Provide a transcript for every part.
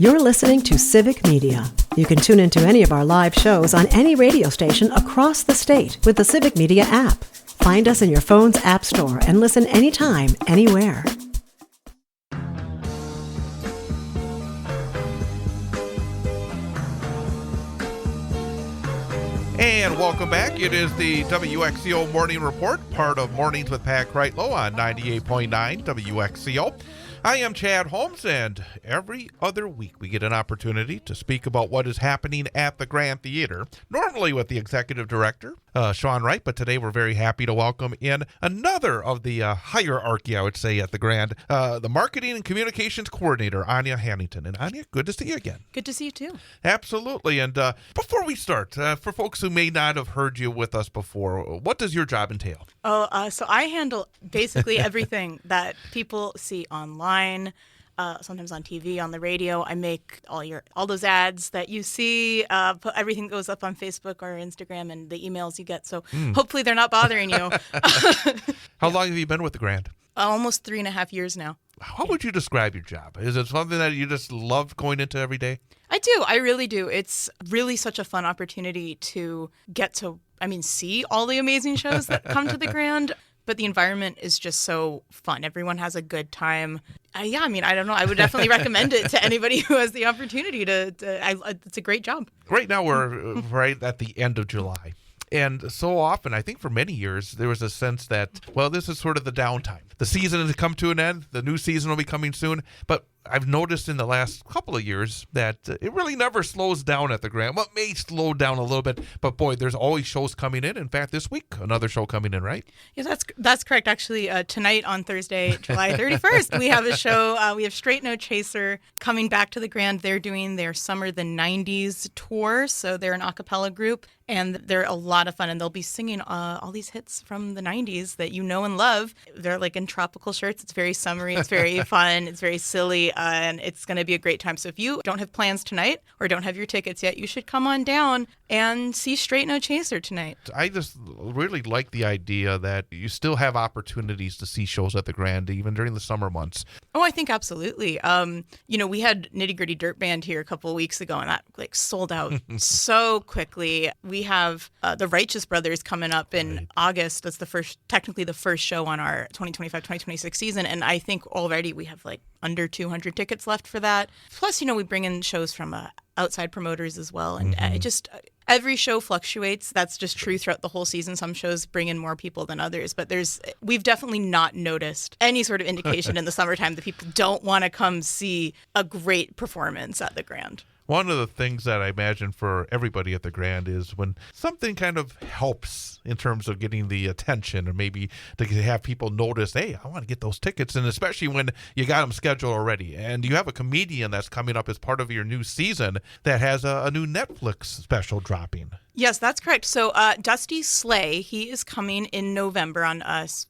You're listening to Civic Media. You can tune into any of our live shows on any radio station across the state with the Civic Media app. Find us in your phone's app store and listen anytime, anywhere. And welcome back. It is the WXCO Morning Report, part of Mornings with Pat Kreitlow on 98.9 WXCO. I am Chad Holmes, and every other week we get an opportunity to speak about what is happening at the Grand Theater, normally with the executive director, Sean Wright, but today we're very happy to welcome in another of the hierarchy, I would say, at the Grand, the marketing and communications coordinator, Anja Hanington. And Anja, good to see you again. Good to see you too. Absolutely. And before we start, for folks who may not have heard you with us before, what does your job entail? So I handle basically everything that people see online, sometimes on TV, on the radio. I make all those ads that you see. Everything goes up on Facebook or Instagram, and the emails you get. So hopefully they're not bothering you. How long have you been with the Grand? Almost 3.5 years now. How would you describe your job? Is it something that you just love going into every day? I do. I really do. It's really such a fun opportunity to get to, see all the amazing shows that come to the Grand. But the environment is just so fun. Everyone has a good time. I don't know. I would definitely recommend it to anybody who has the opportunity it's a great job. Right now we're right at the end of July. And so often, I think for many years, there was a sense that, well, this is sort of the downtime. The season has come to an end. The new season will be coming soon. But I've noticed in the last couple of years that it really never slows down at the Grand. Well, it may slow down a little bit, but boy, there's always shows coming in. In fact, this week, another show coming in, right? Yeah, that's correct. Actually, tonight on Thursday, July 31st, we have a show. We have Straight No Chaser coming back to the Grand. They're doing their Summer the 90s tour, so they're an a cappella group, and they're a lot of fun, and they'll be singing all these hits from the 90s that you know and love. They're like in tropical shirts. It's very summery. It's very fun. It's very silly. And it's going to be a great time. So if you don't have plans tonight or don't have your tickets yet, you should come on down and see Straight No Chaser tonight. I just really like the idea that you still have opportunities to see shows at the Grand, even during the summer months. Oh, I think absolutely. We had Nitty Gritty Dirt Band here a couple of weeks ago, and that sold out so quickly. We have the Righteous Brothers coming up in August. That's technically the first show on our 2025-2026 season, and I think already we have under 200 tickets left for that. Plus, we bring in shows from outside promoters as well, and every show fluctuates. That's just true throughout the whole season. Some shows bring in more people than others, but we've definitely not noticed any sort of indication in the summertime that people don't want to come see a great performance at the Grand. One of the things that I imagine for everybody at the Grand is when something kind of helps in terms of getting the attention, or maybe to have people notice, hey, I want to get those tickets, and especially when you got them scheduled already. And you have a comedian that's coming up as part of your new season that has a new Netflix special dropping. Yes, that's correct. So Dusty Slay, he is coming in November on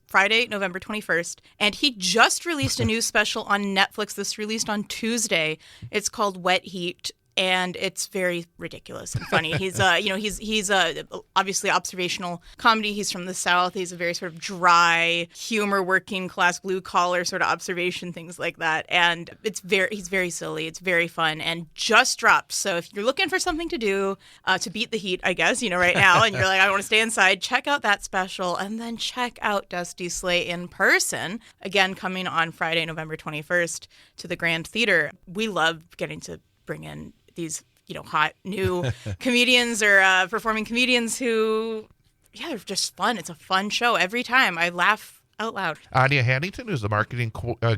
Friday, November 21st, and he just released a new special on Netflix. This released on Tuesday. It's called Wet Heat. And it's very ridiculous and funny. He's obviously observational comedy. He's from the South. He's a very sort of dry humor, working class, blue collar sort of observation, things like that. And he's very silly. It's very fun and just dropped. So if you're looking for something to do to beat the heat, I guess, right now, and you're like, I want to stay inside, check out that special, and then check out Dusty Slay in person. Again, coming on Friday, November 21st to the Grand Theater. We love getting to bring in these, hot new comedians or performing comedians who, they're just fun. It's a fun show every time. I laugh out loud. Anja Hanington is the marketing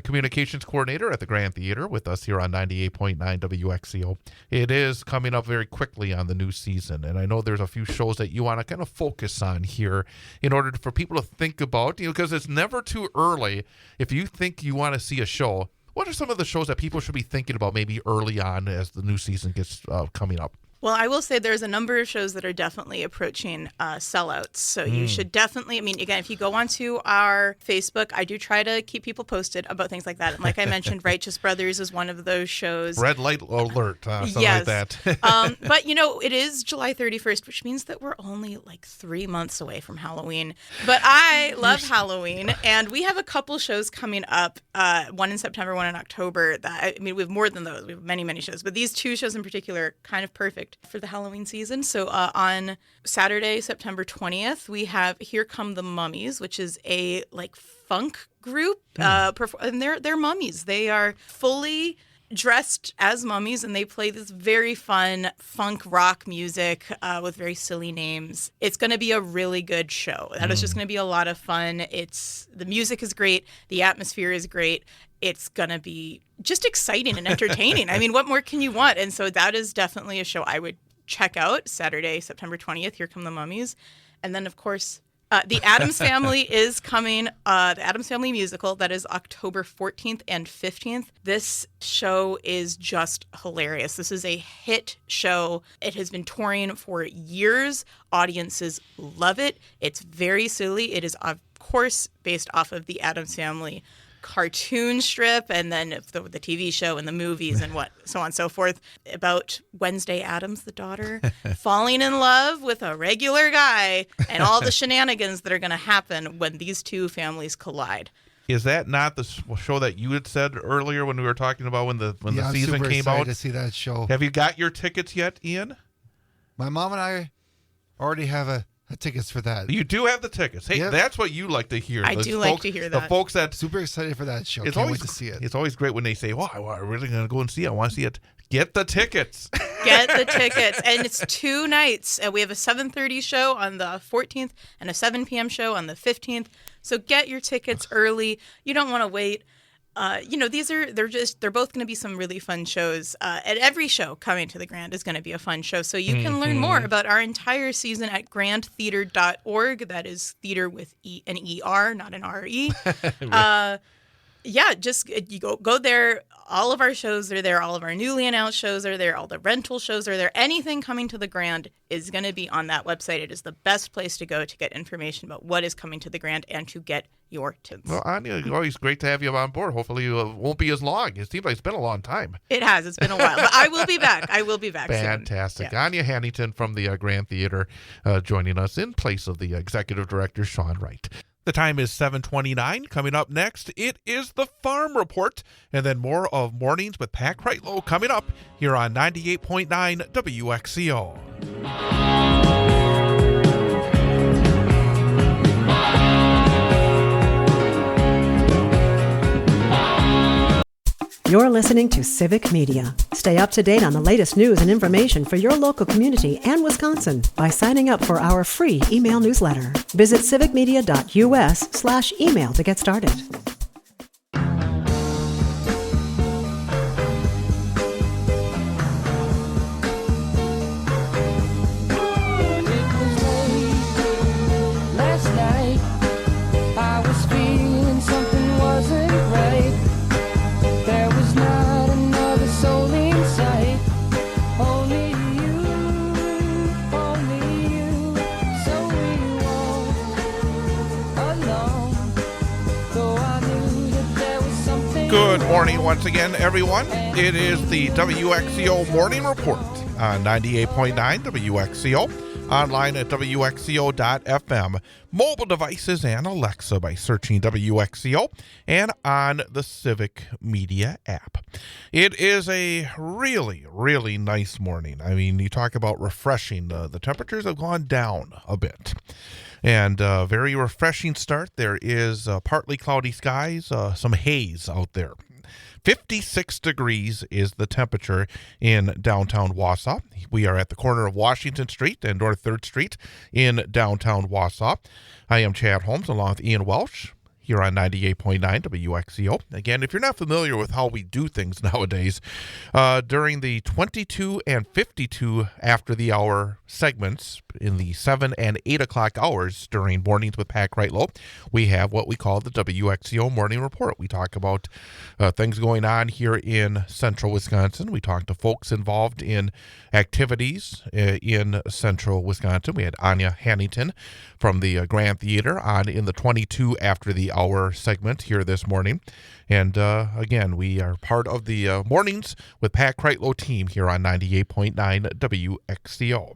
communications coordinator at the Grand Theater with us here on 98.9 WXCO. It is coming up very quickly on the new season, and I know there's a few shows that you want to kind of focus on here in order for people to think about, because it's never too early. If you think you want to see a show, what are some of the shows that people should be thinking about maybe early on as the new season gets coming up? Well, I will say there's a number of shows that are definitely approaching sellouts. So you should definitely, I mean, again, if you go onto our Facebook, I do try to keep people posted about things like that. And like I mentioned, Righteous Brothers is one of those shows. Red light alert, something yes. like that. But, you know, it is July 31st, which means that we're only like 3 months away from Halloween. But I love Halloween, and we have a couple shows coming up, one in September, one in October. That I mean, we have more than those. We have many, many shows. But these two shows in particular are kind of perfect for the Halloween season. So on Saturday, September 20th, we have Here Come the Mummies, which is a like funk group. And they're mummies. They are fully dressed as mummies, and they play this very fun funk rock music with very silly names. It's going to be a really good show. That is just going to be a lot of fun. The music is great. The atmosphere is great. It's going to be just exciting and entertaining. I mean, what more can you want? And so that is definitely a show I would check out. Saturday, September 20th, Here Come the Mummies. And then, of course, The Addams Family is coming, the Addams Family musical. That is October 14th and 15th. This show is just hilarious. This is a hit show. It has been touring for years. Audiences love it. It's very silly. It is, of course, based off of the Addams Family cartoon strip, and then the TV show and the movies and so on and so forth, about Wednesday Addams, the daughter, falling in love with a regular guy and all the shenanigans that are going to happen when these two families collide. Is that not the show that you had said earlier when we were talking about when the season I'm super came excited out? to see that show. Have you got your tickets yet, Ian? My mom and I already have tickets for that. You do have the tickets. Hey, Yep. That's what you like to hear. I do like to hear that. The folks that Super excited for that show. It's Can't always wait to see it. It's always great when they say, "Well, I'm really going to go and see it. I want to see it." Get the tickets. Get the tickets. And it's 2 nights. We have a 7:30 show on the 14th and a 7 p.m. show on the 15th. So get your tickets early. You don't want to wait. They're both going to be some really fun shows. And every show coming to the Grand is going to be a fun show. So you can learn more about our entire season at grandtheater.org. That is theater with an ER, not an RE. Just you go there. All of our shows are there. All of our newly announced shows are there. All the rental shows are there. Anything coming to the Grand is going to be on that website. It is the best place to go to get information about what is coming to the Grand and to get your tickets. Well, Anya, it's always great to have you on board. Hopefully it won't be as long. It seems like it's been a long time. It has. It's been a while. But I will be back. Fantastic. Soon. Yeah. Anja Hanington from the Grand Theater joining us in place of the Executive Director, Sean Wright. The time is 7:29. Coming up next, it is the Farm Report, and then more of Mornings with Pat Kreitlow coming up here on 98.9 WXCO. You're listening to Civic Media. Stay up to date on the latest news and information for your local community and Wisconsin by signing up for our free email newsletter. Visit civicmedia.us/email to get started. Good morning once again, everyone. It is the WXCO Morning Report on 98.9 WXCO, online at WXCO.FM, mobile devices and Alexa by searching WXCO, and on the Civic Media app. It is a really, really nice morning. I mean, you talk about refreshing. The temperatures have gone down a bit. And very refreshing start. There is partly cloudy skies, some haze out there. 56 degrees is the temperature in downtown Wausau. We are at the corner of Washington Street and North 3rd Street in downtown Wausau. I am Chad Holmes along with Ian Welsh here on 98.9 WXCO. Again, if you're not familiar with how we do things nowadays, during the 22 and 52 after the hour segments in the 7 and 8 o'clock hours during Mornings with Pat Kreitlow, we have what we call the WXCO Morning Report. We talk about things going on here in central Wisconsin. We talk to folks involved in activities in central Wisconsin. We had Anja Hanington from the Grand Theater on in the 22 after the hour segment here this morning. And again, we are part of the Mornings with Pat Kreitlow team here on 98.9 WXCO.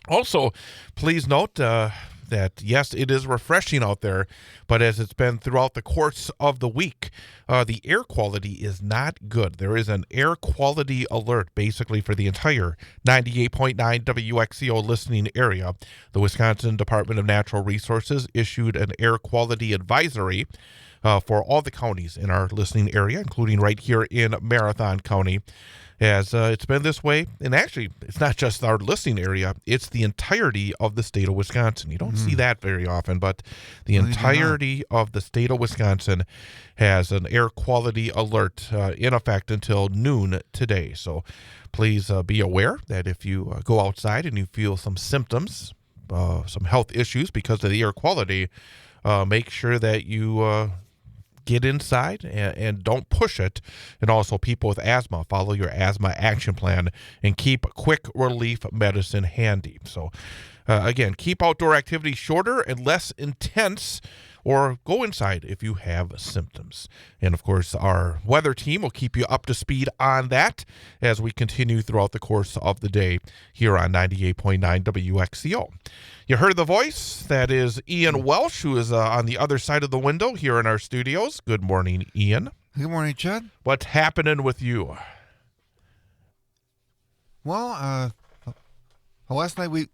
Also, please note that, yes, it is refreshing out there, but as it's been throughout the course of the week, the air quality is not good. There is an air quality alert basically for the entire 98.9 WXCO listening area. The Wisconsin Department of Natural Resources issued an air quality advisory for all the counties in our listening area, including right here in Marathon County. As it's been this way, and actually, it's not just our listening area, it's the entirety of the state of Wisconsin. You don't see that very often, but the entirety of the state of Wisconsin has an air quality alert in effect until noon today. So please be aware that if you go outside and you feel some symptoms, some health issues because of the air quality, make sure that you get inside and don't push it. And also, people with asthma, follow your asthma action plan and keep quick relief medicine handy. So again, keep outdoor activities shorter and less intense, or go inside if you have symptoms. And of course, our weather team will keep you up to speed on that as we continue throughout the course of the day here on 98.9 WXCO. You heard the voice. That is Ian Welsh, who is on the other side of the window here in our studios. Good morning, Ian. Good morning, Chad. What's happening with you? Well, last night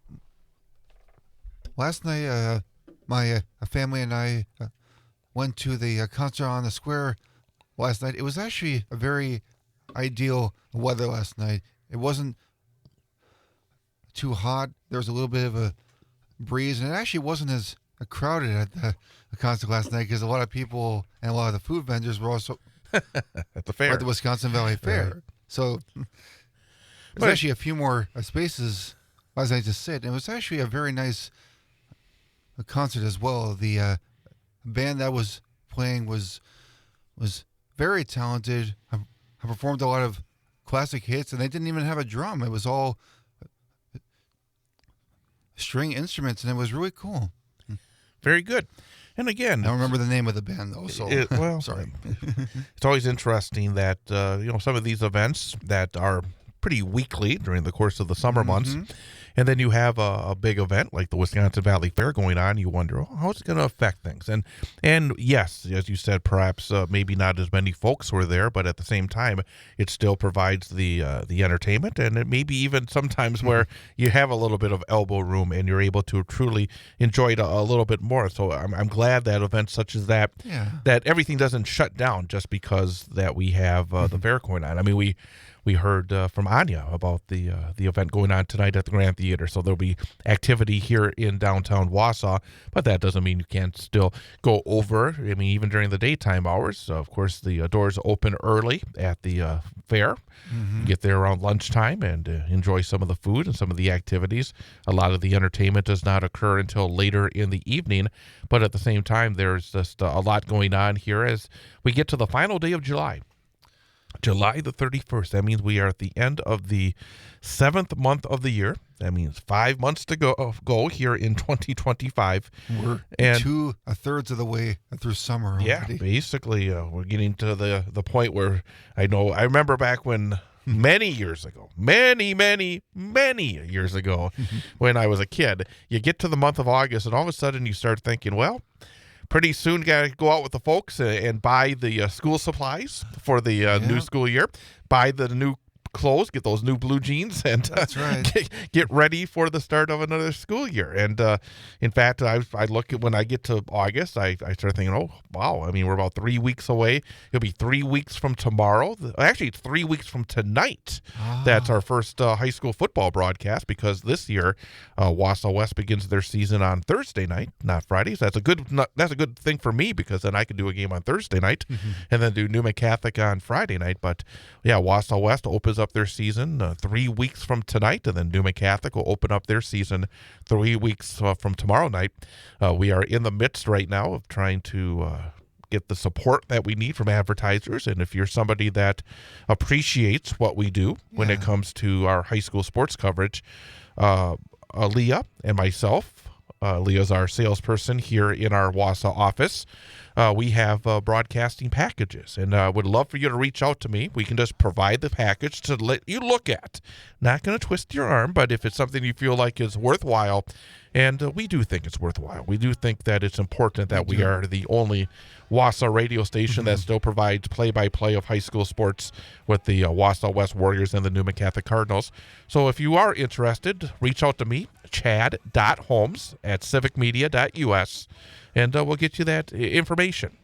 my family and I went to the concert on the square last night. It was actually a very ideal weather last night. It wasn't too hot. There was a little bit of a breeze, and it actually wasn't as crowded at the concert last night because a lot of people and a lot of the food vendors were also at the fair, at the Wisconsin Valley Fair. So there's actually a few more spaces last night to sit. And it was actually a very nice concert as well. The band that was playing was very talented. I performed a lot of classic hits, and they didn't even have a drum. It was all string instruments, and it was really cool. Very good. And again, I don't remember the name of the band though, so well, sorry. It's always interesting that some of these events that are pretty weekly during the course of the summer months, and then you have a big event like the Wisconsin Valley Fair going on. You wonder, how's it going to affect things? And yes, as you said, perhaps maybe not as many folks were there, but at the same time, it still provides the entertainment, and it maybe even sometimes where you have a little bit of elbow room and you're able to truly enjoy it a little bit more. So I'm glad that events such as that, that everything doesn't shut down just because that we have the fair going on. I mean, we heard from Anja about the event going on tonight at the Grand Theater. So there'll be activity here in downtown Wausau, but that doesn't mean you can't still go over. I mean, even during the daytime hours, of course, the doors open early at the fair. You get there around lunchtime and enjoy some of the food and some of the activities. A lot of the entertainment does not occur until later in the evening, but at the same time, there's just a lot going on here as we get to the final day of July. July the 31st. That means we are at the end of the 7th month of the year. That means 5 months to go here in 2025. We're 2/3 of the way through summer already. Yeah, basically, we're getting to the point where I remember back when many years ago, many years ago, when I was a kid, you get to the month of August and all of a sudden you start thinking, well, pretty soon got to go out with the folks and buy the school supplies for the new school year, buy the new clothes, get those new blue jeans, and That's right. get ready for the start of another school year. And in fact, I look at when I get to August, I start thinking, oh, wow, I mean, we're about 3 weeks away. It'll be 3 weeks from tomorrow. Actually, it's 3 weeks from tonight. That's our first high school football broadcast, because this year, Wausau West begins their season on Thursday night, not Fridays. That's a good thing for me, because then I can do a game on Thursday night and then do Newman Catholic on Friday night. But yeah, Wausau West opens up their season 3 weeks from tonight, and then Newman Catholic will open up their season 3 weeks from tomorrow night. We are in the midst right now of trying to get the support that we need from advertisers. And if you're somebody that appreciates what we do when it comes to our high school sports coverage, Leah and myself, Leah's our salesperson here in our Wausau office. We have broadcasting packages, and I would love for you to reach out to me. We can just provide the package to let you look at. Not going to twist your arm, but if it's something you feel like is worthwhile, and we do think it's worthwhile. We do think that it's important that we are the only Wausau radio station that still provides play-by-play of high school sports with the Wausau West Warriors and the Newman Catholic Cardinals. So if you are interested, reach out to me, chad.holmes@civicmedia.us, and we'll get you that information.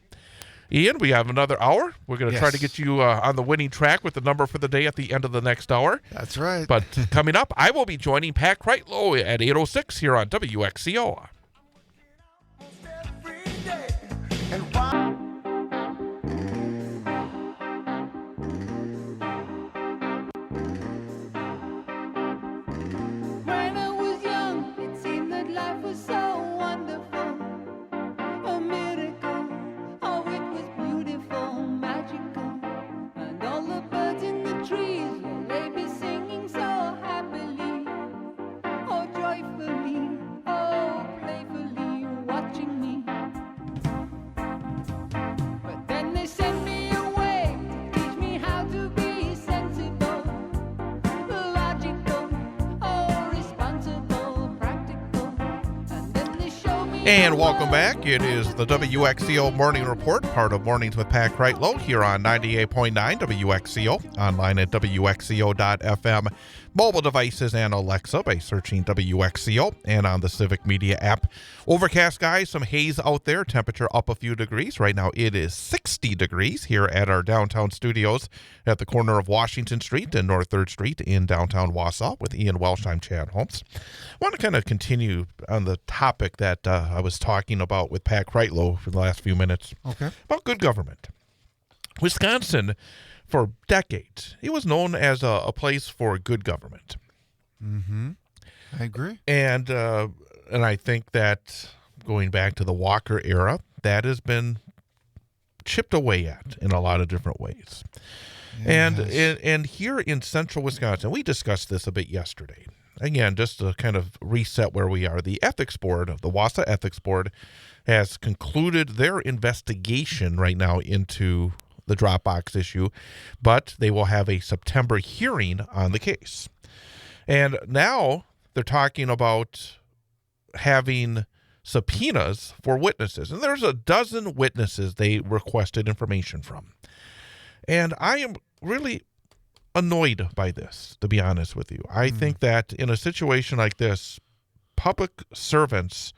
Ian, we have another hour. We're going to try to get you on the winning track with the number for the day at the end of the next hour. That's right. But coming up, I will be joining Pat Kreitlow at 8:06 here on WXCO. And welcome back. It is the WXCO Morning Report, part of Mornings with Pat Kreitlow here on 98.9 WXCO, online at WXCO.FM, mobile devices and Alexa by searching WXCO, and on the Civic Media app. Overcast, guys, some haze out there, temperature up a few degrees. Right now it is 60 degrees here at our downtown studios at the corner of Washington Street and North 3rd Street in downtown Wausau. With Ian Welsh, I'm Chad Holmes. I want to kind of continue on the topic that I was talking about with Pat Kreitlow for the last few minutes about good government. Wisconsin, for decades, it was known as a place for good government. I agree. And I think that going back to the Walker era, that has been chipped away at in a lot of different ways. Yes. And here in central Wisconsin, we discussed this a bit yesterday. Again, just to kind of reset where we are, the Ethics Board, the Wausau Ethics Board, has concluded their investigation right now into the Dropbox issue, but they will have a September hearing on the case. And now they're talking about having subpoenas for witnesses. And there's a dozen witnesses they requested information from. And I am really annoyed by this, to be honest with you. I think that in a situation like this, public servants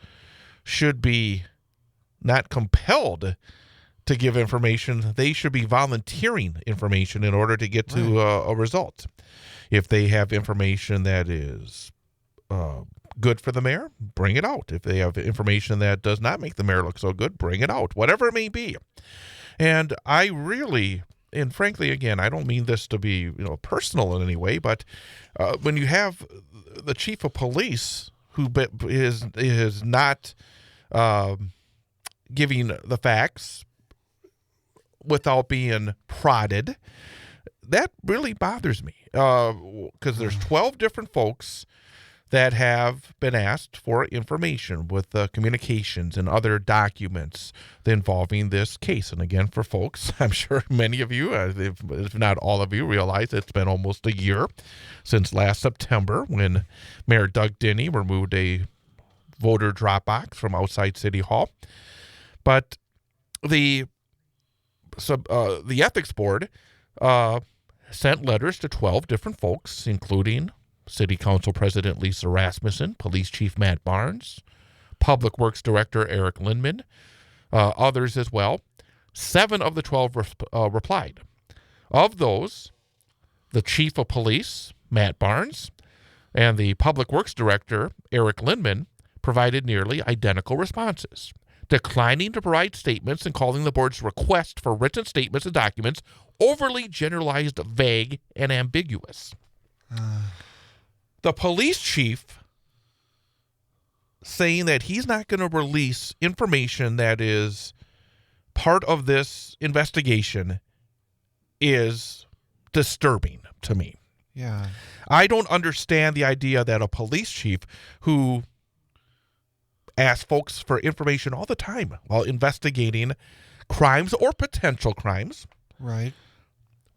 should be not compelled to give information. They should be volunteering information in order to get to a result. If they have information that is good for the mayor, bring it out. If they have information that does not make the mayor look so good, bring it out, whatever it may be. And I really, and frankly, again, I don't mean this to be personal in any way, but when you have the chief of police who is not giving the facts without being prodded, that really bothers me, because there's 12 different folks that have been asked for information with communications and other documents involving this case. And again, for folks, I'm sure many of you, if not all of you, realize it's been almost a year since last September when Mayor Doug Denny removed a voter Dropbox from outside City Hall. But the Ethics Board sent letters to 12 different folks, including City Council President Lisa Rasmussen, Police Chief Matt Barnes, Public Works Director Eric Lindman, others as well. 7 of the 12 replied. Of those, the Chief of Police, Matt Barnes, and the Public Works Director, Eric Lindman, provided nearly identical responses, declining to provide statements and calling the board's request for written statements and documents overly generalized, vague, and ambiguous. The police chief saying that he's not going to release information that is part of this investigation is disturbing to me. Yeah. I don't understand the idea that a police chief who asks folks for information all the time while investigating crimes or potential crimes. Right.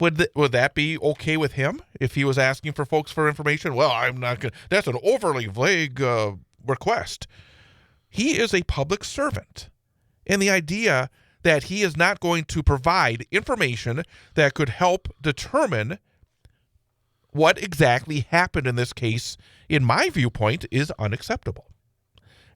Would that be okay with him if he was asking for folks for information? Well, I'm not going to. That's an overly vague request. He is a public servant. And the idea that he is not going to provide information that could help determine what exactly happened in this case, in my viewpoint, is unacceptable.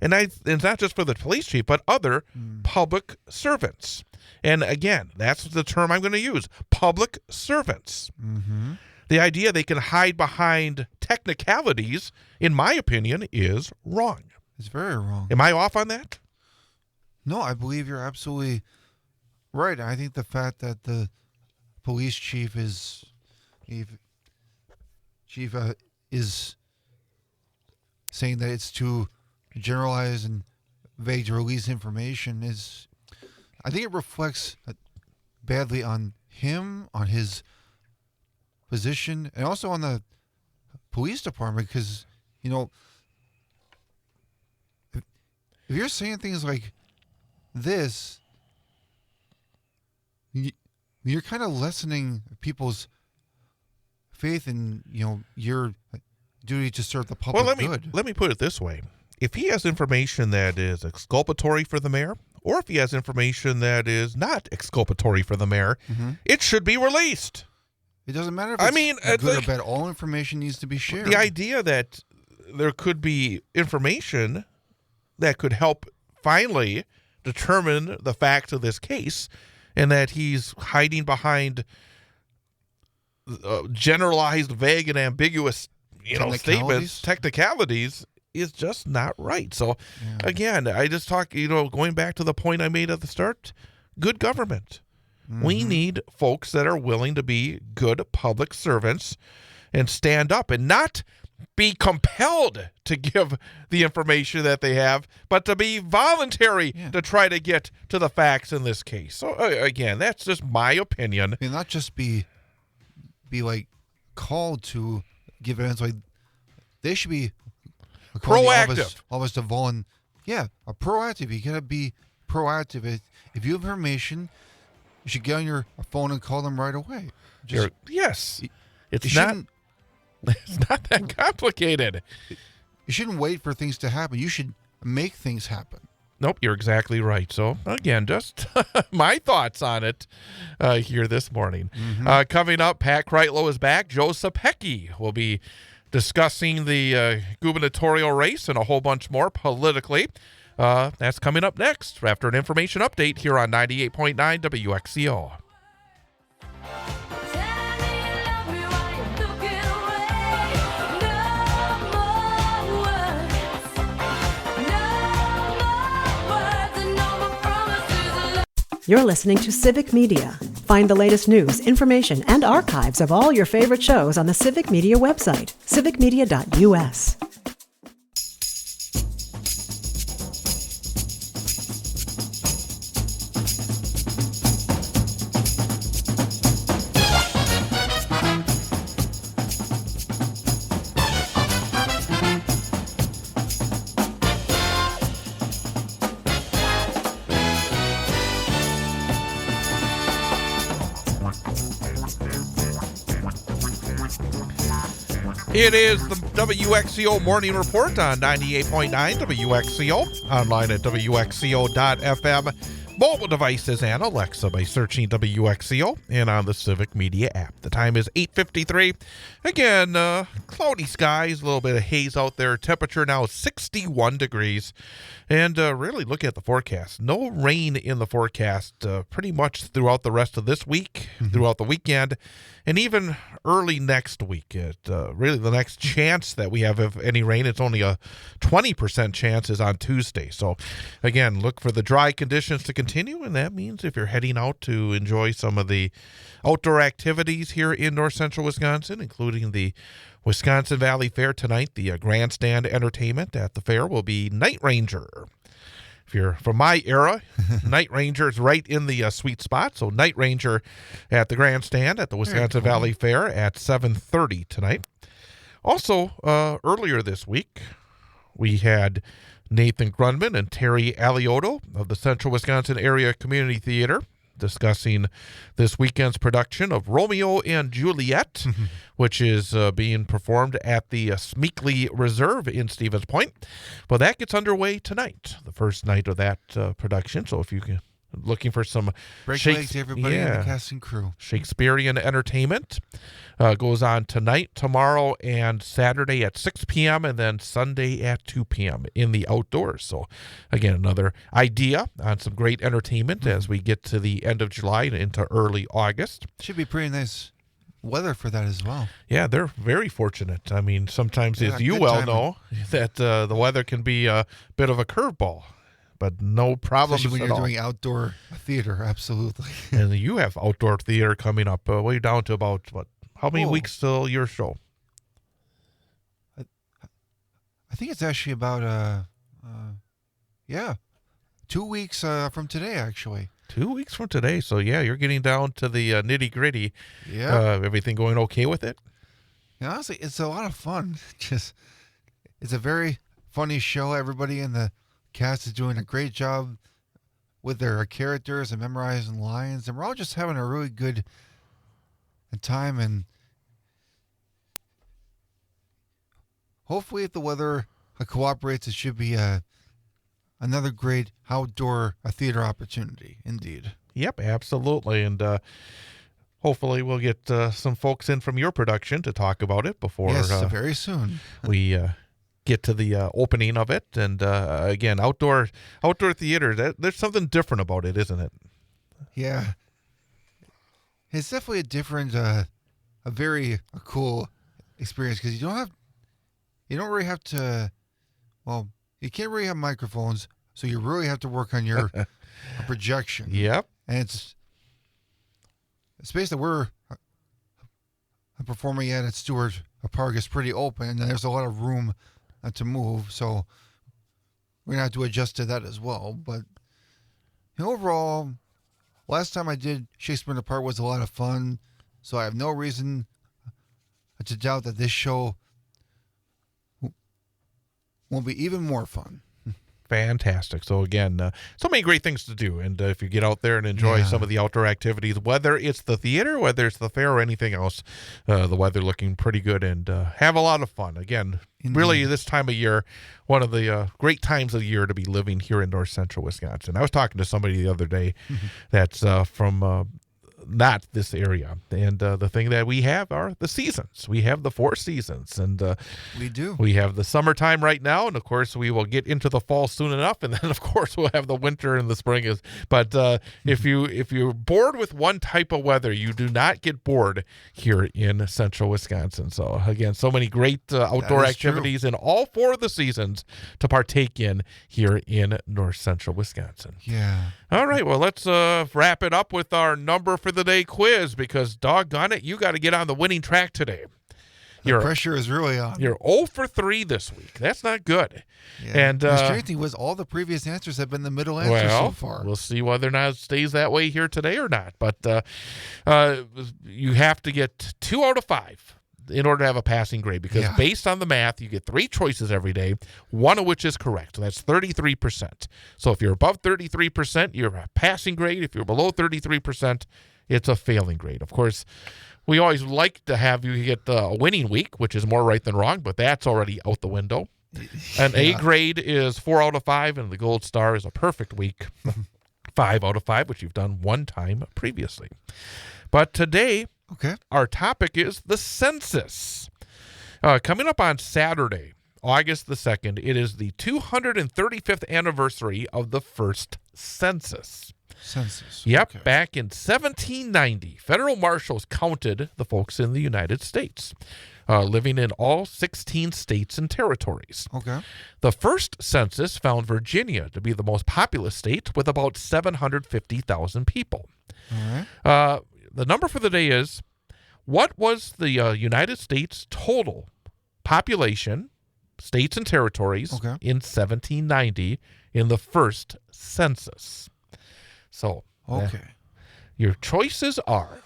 And it's not just for the police chief, but other public servants. And again, that's the term I'm going to use, public servants. Mm-hmm. The idea they can hide behind technicalities, in my opinion, is wrong. It's very wrong. Am I off on that? No, I believe you're absolutely right. I think the fact that the police chief is saying that it's too generalized and vague to release information is, I think it reflects badly on him, on his position, and also on the police department, because, you know, if you're saying things like this, you're kind of lessening people's faith in, you know, your duty to serve the public good. Let me put it this way. If he has information that is exculpatory for the mayor, or if he has information that is not exculpatory for the mayor, it should be released. It doesn't matter if it's good or bad. All information needs to be shared. The idea that there could be information that could help finally determine the facts of this case, and that he's hiding behind generalized, vague, and ambiguous, statements, technicalities, is just not right. So, again, I just talk, going back to the point I made at the start, good government. We need folks that are willing to be good public servants and stand up and not be compelled to give the information that they have, but to be voluntary to try to get to the facts in this case. So, again, that's just my opinion. And not just be like called to give evidence. Like, they should be proactive. All of us to volunteer. Yeah, proactive. You gotta be proactive. If you have information, you should get on your phone and call them right away. It's not that complicated. You shouldn't wait for things to happen. You should make things happen. Nope, you're exactly right. So, again, just my thoughts on it here this morning. Coming up, Pat Kreitlow is back. Joe Sapecki will be discussing the gubernatorial race and a whole bunch more politically. That's coming up next after an information update here on 98.9 WXCO. You're listening to Civic Media. Find the latest news, information, and archives of all your favorite shows on the Civic Media website, civicmedia.us. It is the WXCO Morning Report on 98.9 WXCO, online at WXCO.FM. mobile devices and Alexa by searching WXCO and on the Civic Media app. The time is 8:53. Again, cloudy skies, a little bit of haze out there. Temperature now 61 degrees. And really look at the forecast. No rain in the forecast pretty much throughout the rest of this week, throughout the weekend, and even early next week. Really the next chance that we have of any rain, it's only a 20% chance is on Tuesday. So again, look for the dry conditions to continue, and that means if you're heading out to enjoy some of the outdoor activities here in north central Wisconsin, including the Wisconsin Valley Fair tonight, the grandstand entertainment at the fair will be Night Ranger. If you're from my era, Night Ranger is right in the sweet spot. So Night Ranger at the grandstand at the Wisconsin Valley Fair at 7:30 tonight. Also, earlier this week, we had Nathan Grunman and Terry Alioto of the Central Wisconsin Area Community Theater discussing this weekend's production of Romeo and Juliet, which is being performed at the Smeakley Reserve in Stevens Point. Well, that gets underway tonight, the first night of that production. So if you can, looking for some break legs to everybody in the cast and crew. Shakespearean entertainment goes on tonight, tomorrow, and Saturday at 6 p.m. and then Sunday at 2 p.m. in the outdoors. So, again, another idea on some great entertainment as we get to the end of July and into early August. Should be pretty nice weather for that as well. Yeah, they're very fortunate. I mean, sometimes, as you well know, that the weather can be a bit of a curveball. But no problems when at you're all. doing outdoor theater, absolutely. And you have outdoor theater coming up. Way down to about, how many weeks till your show? I think it's actually about, 2 weeks from today, actually. 2 weeks from today. So, yeah, you're getting down to the nitty-gritty. Yeah. Everything going okay with it? Yeah, honestly, it's a lot of fun. It's a very funny show. Everybody in the cast is doing a great job with their characters and memorizing lines, and we're all just having a really good time. And hopefully, if the weather cooperates, it should be another great outdoor theater opportunity. Indeed. Yep, absolutely. And hopefully, we'll get some folks in from your production to talk about it before. Yes, very soon. We get to the opening of it. And again, outdoor theater, there's something different about it, isn't it? Yeah. It's definitely a different, a very cool experience, because you don't really have to, you can't really have microphones, so you really have to work on your projection. Yep. And it's space that we're performing at Stewart Park is pretty open, and there's a lot of room to move, so we're going to have to adjust to that as well. But overall, last time I did Shakespeare in the Park was a lot of fun, so I have no reason to doubt that this show will be even more fun. Fantastic. So again, so many great things to do. And if you get out there and enjoy some of the outdoor activities, whether it's the theater, whether it's the fair or anything else, the weather looking pretty good, and have a lot of fun. Again, really this time of year, one of the great times of the year to be living here in north central Wisconsin. I was talking to somebody the other day that's from not this area. And the thing that we have are the seasons. We have the 4 seasons. And we do. We have the summertime right now. And, of course, we will get into the fall soon enough. And then, of course, we'll have the winter and the spring. But if you're bored with one type of weather, you do not get bored here in central Wisconsin. So, again, so many great outdoor activities in all 4 of the seasons to partake in here in north central Wisconsin. Yeah. All right, well, let's wrap it up with our number for the day quiz, because doggone it, you got to get on the winning track today. The pressure is really on. You're 0 for 3 this week. That's not good. Yeah. And the strange thing was all the previous answers have been the middle answers so far. We'll see whether or not it stays that way here today or not. But you have to get 2 out of 5 in order to have a passing grade, because based on the math, you get 3 choices every day, one of which is correct. So that's 33%. So if you're above 33%, you're a passing grade. If you're below 33%, it's a failing grade. Of course, we always like to have you get a winning week, which is more right than wrong, but that's already out the window. An A grade is 4 out of 5, and the gold star is a perfect week. 5 out of 5, which you've done one time previously. But today, our topic is the census. Coming up on Saturday, August the 2nd, it is the 235th anniversary of the first census. Yep, okay. Back in 1790, federal marshals counted the folks in the United States, living in all 16 states and territories. Okay. The first census found Virginia to be the most populous state with about 750,000 people. All right. The number for the day is, what was the United States total population, states and territories, in 1790 in the first census? So, your choices are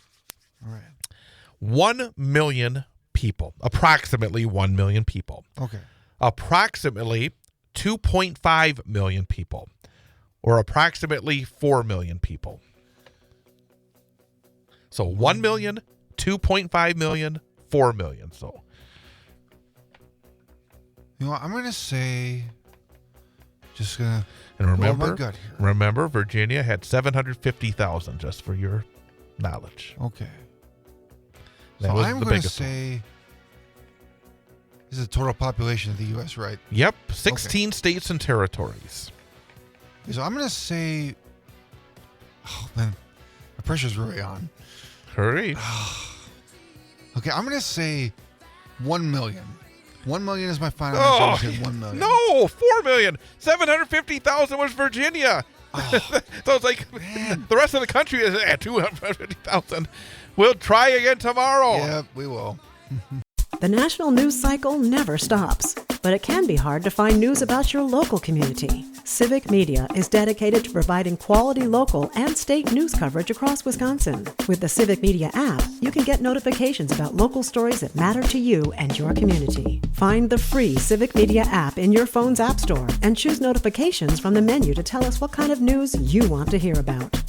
1 million people, approximately 1 million people. Okay. Approximately 2.5 million people, or approximately 4 million people. So 1 million, 2.5 million, 4 million. So, you know what, I'm going to say, just going to... And remember, Virginia had 750,000, just for your knowledge. Okay. That so was I'm the going to biggest say, this is the total population of the U.S., right? Yep, 16 states and territories. Okay, so I'm going to say, oh man, the pressure's really on. Hurry. Okay, I'm going to say 1 million. 1 million is my final answer. 1 million. No, 4 million. 750,000 was Virginia. So it's like, man, the rest of the country is at 250,000. We'll try again tomorrow. Yeah, we will. The national news cycle never stops, but it can be hard to find news about your local community. Civic Media is dedicated to providing quality local and state news coverage across Wisconsin. With the Civic Media app, you can get notifications about local stories that matter to you and your community. Find the free Civic Media app in your phone's app store and choose notifications from the menu to tell us what kind of news you want to hear about.